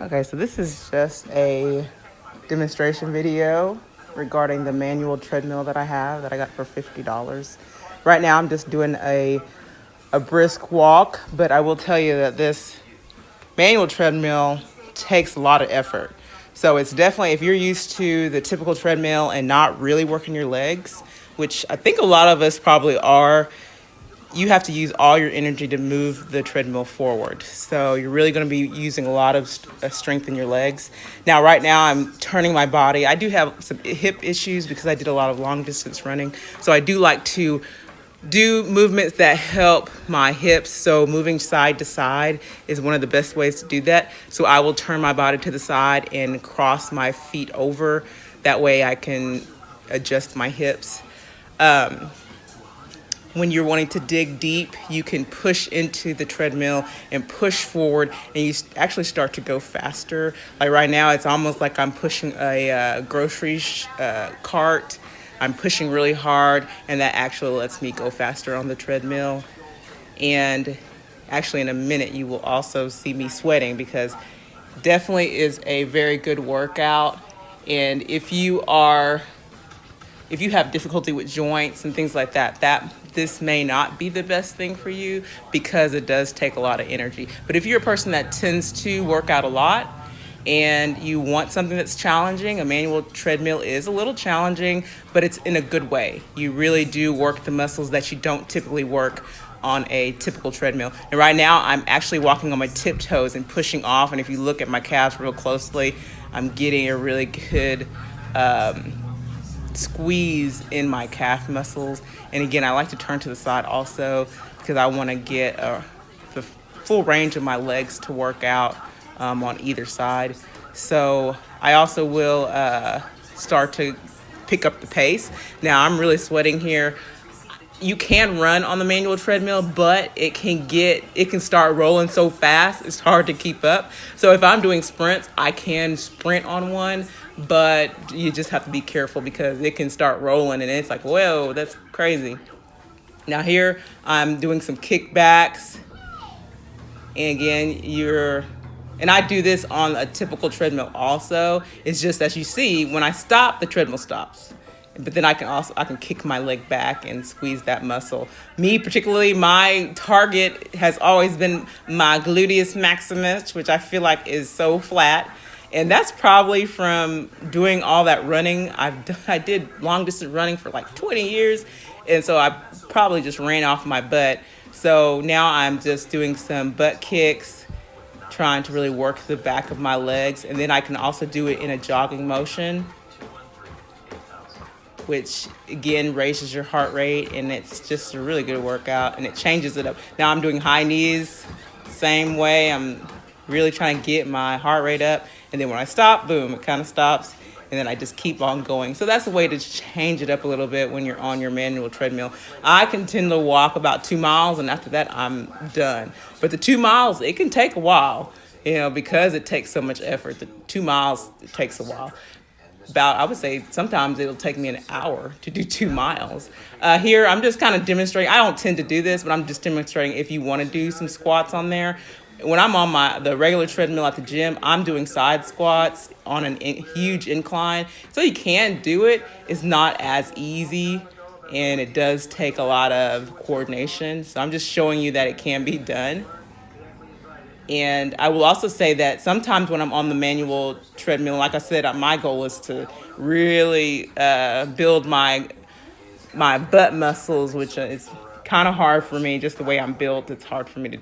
Okay, so this is just a demonstration video regarding the manual treadmill that I have that I got for $50. Right now I'm just doing a brisk walk, but I will tell you that this manual treadmill takes a lot of effort. So it's definitely, if you're used to the typical treadmill and not really working your legs, which I think a lot of us probably are, you have to use all your energy to move the treadmill forward. So you're really going to be using a lot of strength in your legs. Now, right now, I'm turning my body. I do have some hip issues because I did a lot of long distance running. So I do like to do movements that help my hips. So moving side to side is one of the best ways to do that. So I will turn my body to the side and cross my feet over. That way I can adjust my hips. When you're wanting to dig deep, you can push into the treadmill and push forward, and you actually start to go faster. Like right now, it's almost like I'm pushing a grocery cart. I'm pushing really hard, and that actually lets me go faster on the treadmill. And actually, in a minute, you will also see me sweating because definitely is a very good workout. And if you have difficulty with joints and things like that, this may not be the best thing for you because it does take a lot of energy. But if you're a person that tends to work out a lot and you want something that's challenging, a manual treadmill is a little challenging, but it's in a good way. You really do work the muscles that you don't typically work on a typical treadmill. And right now I'm actually walking on my tiptoes and pushing off. And if you look at my calves real closely, I'm getting a really good squeeze in my calf muscles. And again, I like to turn to the side also because I want to get the full range of my legs to work out on either side. So I also will start to pick up the pace. Now I'm really sweating here. You can run on the manual treadmill, but it can start rolling so fast, it's hard to keep up. So if I'm doing sprints, I can sprint on one, but you just have to be careful because it can start rolling and it's like, whoa, that's crazy. Now here, I'm doing some kickbacks. And again, and I do this on a typical treadmill also. It's just as you see, when I stop, the treadmill stops. But then I can kick my leg back and squeeze that muscle. Me particularly, my target has always been my gluteus maximus, which I feel like is so flat. And that's probably from doing all that running. I did long distance running for like 20 years. And so I probably just ran off my butt. So now I'm just doing some butt kicks, trying to really work the back of my legs. And then I can also do it in a jogging motion, which again raises your heart rate, and it's just a really good workout, and it changes it up. Now I'm doing high knees, same way. I'm really trying to get my heart rate up, and then when I stop, boom, it kind of stops, and then I just keep on going. So that's a way to change it up a little bit when you're on your manual treadmill. I can tend to walk about 2 miles, and after that, I'm done. But the 2 miles, it can take a while, because it takes so much effort. The 2 miles, it takes a while. I would say sometimes it'll take me an hour to do 2 miles. Here, I'm just kind of demonstrating. I don't tend to do this, but I'm just demonstrating if you want to do some squats on there. When I'm on the regular treadmill at the gym, I'm doing side squats on a huge incline. So you can do it. It's not as easy, and it does take a lot of coordination. So I'm just showing you that it can be done. And I will also say that sometimes when I'm on the manual treadmill, like I said, my goal is to really build my butt muscles, which is kind of hard for me. Just the way I'm built, it's hard for me to